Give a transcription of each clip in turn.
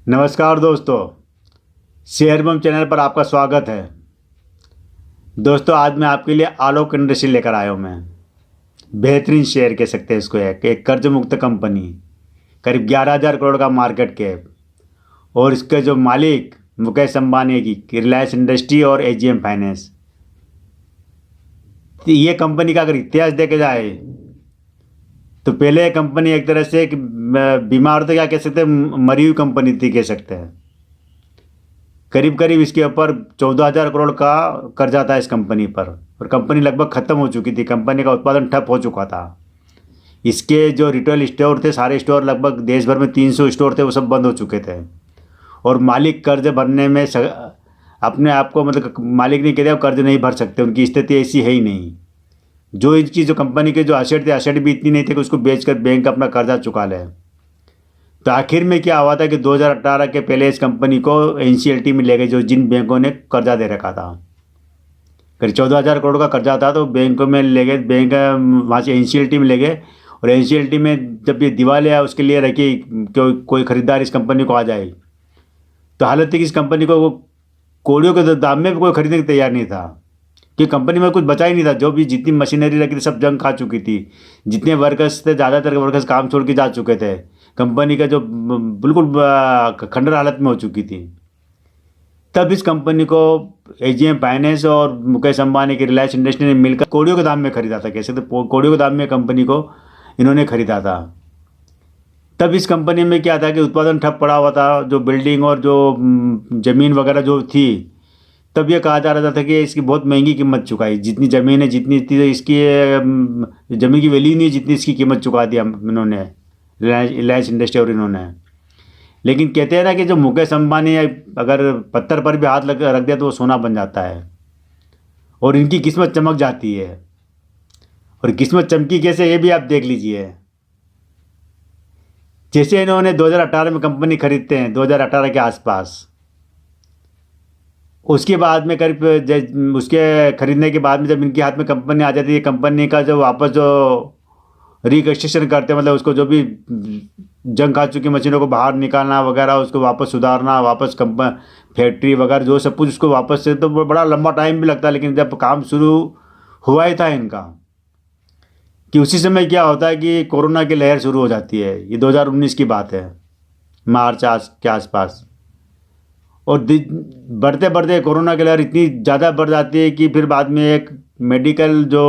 नमस्कार दोस्तों, शेयर बम चैनल पर आपका स्वागत है। दोस्तों, आज मैं आपके लिए आलोक इंडस्ट्री लेकर आया हूँ। मैं बेहतरीन शेयर कह सकते हैं इसको। एक कर्ज मुक्त कंपनी, करीब 11,000 करोड़ का मार्केट कैप, और इसके जो मालिक मुकेश अंबानी की रिलायंस इंडस्ट्री और एजीएम फाइनेंस। तो ये कंपनी का अगर इतिहास देखा जाए तो पहले ये कंपनी एक तरह से एक बीमार तो क्या कह सकते हैं, मरी हुई कंपनी थी कह सकते हैं। करीब करीब इसके ऊपर 14,000 करोड़ का कर्जा था इस कंपनी पर, और कंपनी लगभग ख़त्म हो चुकी थी। कंपनी का उत्पादन ठप हो चुका था। इसके जो रिटेल स्टोर थे, सारे स्टोर, लगभग देश भर में 300 स्टोर थे, वो सब बंद हो चुके थे। और मालिक कर्ज भरने में अपने आप को, मतलब मालिक ने कह दिया कर्ज नहीं भर सकते, उनकी स्थिति ऐसी है ही नहीं। जो इनकी जो कंपनी के जो असेट थे, असेट भी इतनी नहीं थे कि उसको बेचकर बैंक अपना कर्जा चुका ले। तो आखिर में क्या हुआ था कि 2018 के पहले इस कंपनी को एनसीएलटी में ले गए, जो जिन बैंकों ने कर्जा दे रखा था। करीब 14,000 करोड़ का कर्जा था, तो बैंकों में ले गए, बैंक वहाँ से एनसीएलटी में ले गए। और एनसीएलटी में जब ये दिवालिया उसके लिए रखी कि कोई खरीदार इस कंपनी को आ जाए, तो हालत थी कि इस कंपनी को कोड़ियों के दाम में भी कोई खरीदने को तैयार नहीं था, कि कंपनी में कुछ बचा ही नहीं था। जो भी जितनी मशीनरी रखी थी सब जंग खा चुकी थी। जितने वर्कर्स थे, ज़्यादातर वर्कर्स काम छोड़ के जा चुके थे। कंपनी का जो बिल्कुल खंडर हालत में हो चुकी थी। तब इस कंपनी को एजीएम फाइनेंस और मुकेश अंबानी की रिलायंस इंडस्ट्री ने मिलकर कोड़ियों के दाम में खरीदा था। कैसे? तो कोड़ियों के दाम में कंपनी को इन्होंने खरीदा था। तब इस कंपनी में क्या था कि उत्पादन ठप पड़ा हुआ था, जो बिल्डिंग और जो ज़मीन वगैरह जो थी। तब ये कहा जा रहा था कि इसकी बहुत महंगी कीमत चुकाई। जितनी ज़मीन है, जितनी थी इसकी ज़मीन की वैल्यू नहीं, जितनी इसकी कीमत चुका दी हम इन्होंने, रिलायंस इंडस्ट्री और इन्होंने। लेकिन कहते हैं ना कि जो मुकेश अंबानी अगर पत्थर पर भी हाथ रख दिया तो वो सोना बन जाता है, और इनकी किस्मत चमक जाती है। और किस्मत चमकी कैसे, ये भी आप देख लीजिए। जैसे इन्होंने 2018 में कंपनी खरीदते हैं, 2018 के आसपास, उसके बाद में करीब उसके खरीदने के बाद में जब इनके हाथ में कंपनी आ जाती है, कंपनी का जो वापस जो रिकन्स्ट्रक्शन करते हैं, मतलब उसको जो भी जंग खा चुकी मशीनों को बाहर निकालना वगैरह, उसको वापस सुधारना, वापस फैक्ट्री वगैरह जो सब कुछ उसको वापस से, तो बड़ा लंबा टाइम भी लगता है। लेकिन जब काम शुरू हुआ ही था इनका, कि उसी समय क्या होता है कि कोरोना की लहर शुरू हो जाती है। ये 2019 की बात है, मार्च के आसपास। और बढ़ते बढ़ते कोरोना की लहर इतनी ज़्यादा बढ़ जाती है कि फिर बाद में एक मेडिकल जो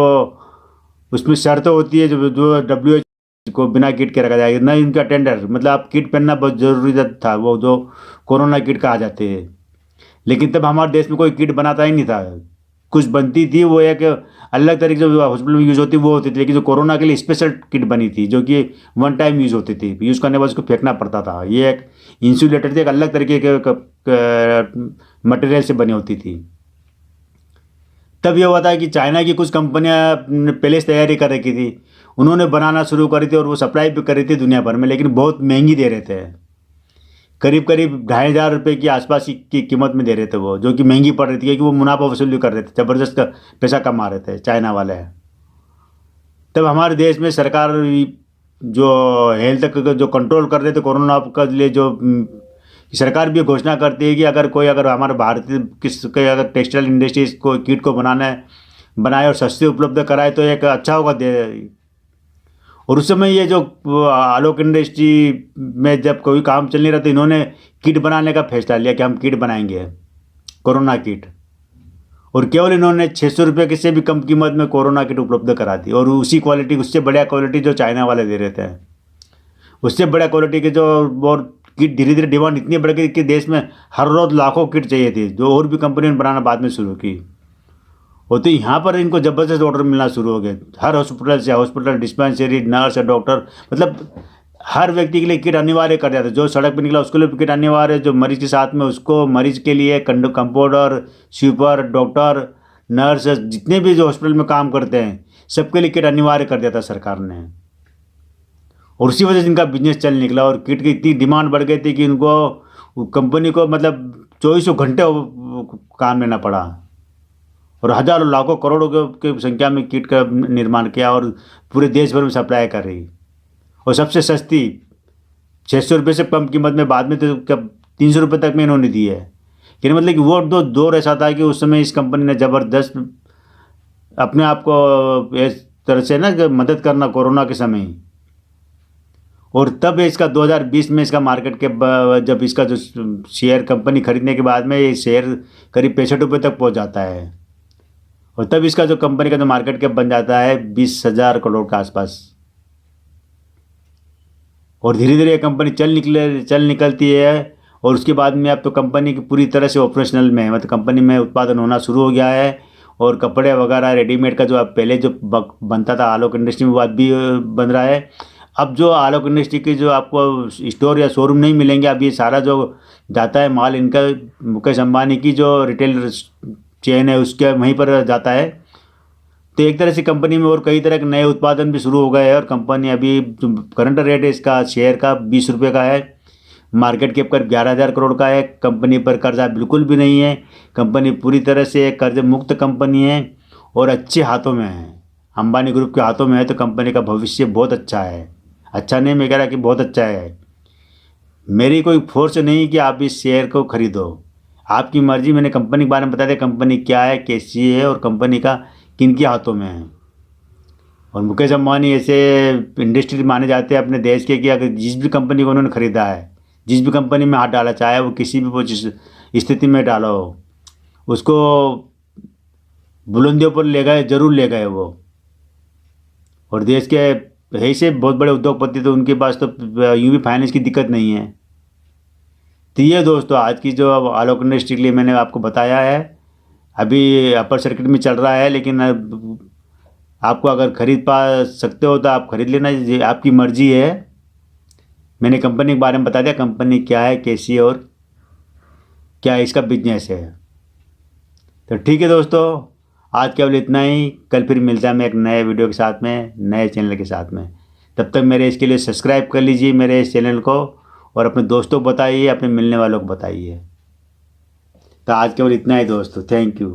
उसमें शर्त होती है, जो जो WHO को बिना किट के रखा जाएगा, ना इनका टेंडर, मतलब आप किट पहनना बहुत ज़रूरी था, वो जो कोरोना किट कहा जाते हैं। लेकिन तब हमारे देश में कोई किट बनाता ही नहीं था। कुछ बनती थी, वो एक अलग तरीके से हॉस्पिटल में यूज़ होती वो होती थी। लेकिन जो कोरोना के लिए स्पेशल किट बनी थी, जो कि वन टाइम यूज़ होती थी, यूज़ करने के बाद उसको फेंकना पड़ता था। ये एक इंसुलेटर थी, एक अलग तरीके के मटेरियल से बनी होती थी। तब ये हुआ था कि चाइना की कुछ कंपनियां पहले से तैयारी कर रखी थी, उन्होंने बनाना शुरू करी थी, और वो सप्लाई भी कर रही थी दुनिया भर में, लेकिन बहुत महंगी दे रहे थे। करीब करीब 2,500 रुपये की आसपास की कीमत में दे रहे थे वो, जो कि महंगी पड़ रही थी, क्योंकि वो मुनाफा वसूली कर रहे थे, ज़बरदस्त पैसा कमा रहे थे चाइना वाले। तब हमारे देश में सरकार जो हेल्थ का जो कंट्रोल कर रहे थे कोरोना के लिए, जो सरकार भी घोषणा करती है कि अगर हमारे भारतीय अगर टेक्सटाइल इंडस्ट्रीज को किट को बनाए और सस्ते उपलब्ध कराए तो एक अच्छा होगा दे। और उस समय ये जो आलोक इंडस्ट्री में जब कोई काम चल नहीं रहा, तो इन्होंने किट बनाने का फैसला लिया कि हम किट बनाएंगे, कोरोना किट। और केवल इन्होंने 600 रुपये के से भी कम कीमत में कोरोना किट उपलब्ध करा दी, और उसी क्वालिटी, उससे बढ़िया क्वालिटी जो चाइना वाले दे रहे थे, उससे बढ़िया क्वालिटी के जो। और किट धीरे धीरे डिमांड इतनी बढ़ गई कि देश में हर रोज़ लाखों किट चाहिए थी, जो और भी कंपनियों ने बनाना बाद में शुरू की। और तो यहाँ पर इनको ज़बरदस्त ऑर्डर मिलना शुरू हो गए, हर हॉस्पिटल, डिस्पेंसरी, नर्स, डॉक्टर, मतलब हर व्यक्ति के लिए किट अनिवार्य कर दिया था। जो सड़क पर निकला उसके लिए किट अनिवार्य, जो मरीज के साथ में उसको, मरीज के लिए कंपाउंडर, स्वीपर, डॉक्टर, नर्स, जितने भी जो हॉस्पिटल में काम करते हैं, सबके लिए किट अनिवार्य कर दिया था सरकार ने। और उसी वजह से इनका बिजनेस चल निकला, और किट की इतनी डिमांड बढ़ गई थी कि इनको, कंपनी को, मतलब 24 घंटे काम लेना पड़ा, और हज़ारों लाखों करोड़ों की संख्या में किट का निर्माण किया, और पूरे देश भर में सप्लाई कर रही। और सबसे सस्ती 600 रुपये से कम कीमत में बाद में तो 300 रुपये तक में इन्होंने दी है। यानी मतलब कि वो दौर ऐसा था कि उस समय इस कंपनी ने ज़बरदस्त अपने आप को इस तरह से ना मदद करना कोरोना के समय ही। और तब इसका 2020 में इसका मार्केट के जब इसका जो शेयर कंपनी खरीदने के बाद में ये शेयर करीब 65 रुपये तक पहुंच जाता है, और तब इसका जो कंपनी का जो मार्केट कैप बन जाता है 20,000 करोड़ के आसपास। और धीरे धीरे ये कंपनी चल निकलती है, और उसके बाद में अब तो कंपनी की पूरी तरह से ऑपरेशनल में है, मतलब कंपनी में उत्पादन होना शुरू हो गया है। और कपड़े वगैरह रेडीमेड का जो अब पहले जो बनता था आलोक इंडस्ट्री में, वो अब भी बन रहा है। अब जो आलोक इंडस्ट्री के जो आपको स्टोर या शोरूम नहीं मिलेंगे, अब ये सारा जो जाता है माल इनका मुकेश अंबानी की जो रिटेल चेन है उसके वहीं पर जाता है। तो एक तरह से कंपनी में और कई तरह के नए उत्पादन भी शुरू हो गए हैं, और कंपनी अभी जो करंट रेट है इसका शेयर का 20 रुपये का है, मार्केट कैप कर 11,000 करोड़ का है। कंपनी पर कर्जा बिल्कुल भी नहीं है, कंपनी पूरी तरह से कर्ज मुक्त कंपनी है और अच्छे हाथों में है, अंबानी ग्रुप के हाथों में है। तो कंपनी का भविष्य बहुत अच्छा है, अच्छा नहीं मैं कह रहा कि बहुत अच्छा है। मेरी कोई फोर्स नहीं कि आप इस शेयर को खरीदो, आपकी मर्जी। मैंने कंपनी के बारे में बता दिया कंपनी क्या है, कैसी है, और कंपनी का किन के हाथों में है। और मुकेश अंबानी ऐसे इंडस्ट्री माने जाते हैं अपने देश के कि अगर जिस भी कंपनी को उन्होंने ख़रीदा है, जिस भी कंपनी में हाथ डाला, चाहे वो किसी भी स्थिति में डाला हो, उसको बुलंदियों पर ले गए, जरूर ले गए वो। और देश के है से बहुत बड़े उद्योगपति, तो उनके पास तो यूं भी फाइनेंस की दिक्कत नहीं है। तो ये दोस्तों आज की जो आलोक इंडस्ट्री के लिए मैंने आपको बताया है, अभी अपर सर्किट में चल रहा है, लेकिन आपको अगर खरीद पा सकते हो तो आप खरीद लेना, ये आपकी मर्जी है। मैंने कंपनी के बारे में बता दिया कंपनी क्या है, कैसी है, और क्या इसका बिजनेस है। तो ठीक है दोस्तों, आज केवल इतना ही। कल फिर मिलता है मैं एक नए वीडियो के साथ में, नए चैनल के साथ में। तब तक मेरे इसके लिए सब्सक्राइब कर लीजिए मेरे इस चैनल को, और अपने दोस्तों को बताइए, अपने मिलने वालों को बताइए। तो आज केवल इतना ही दोस्तों, थैंक यू।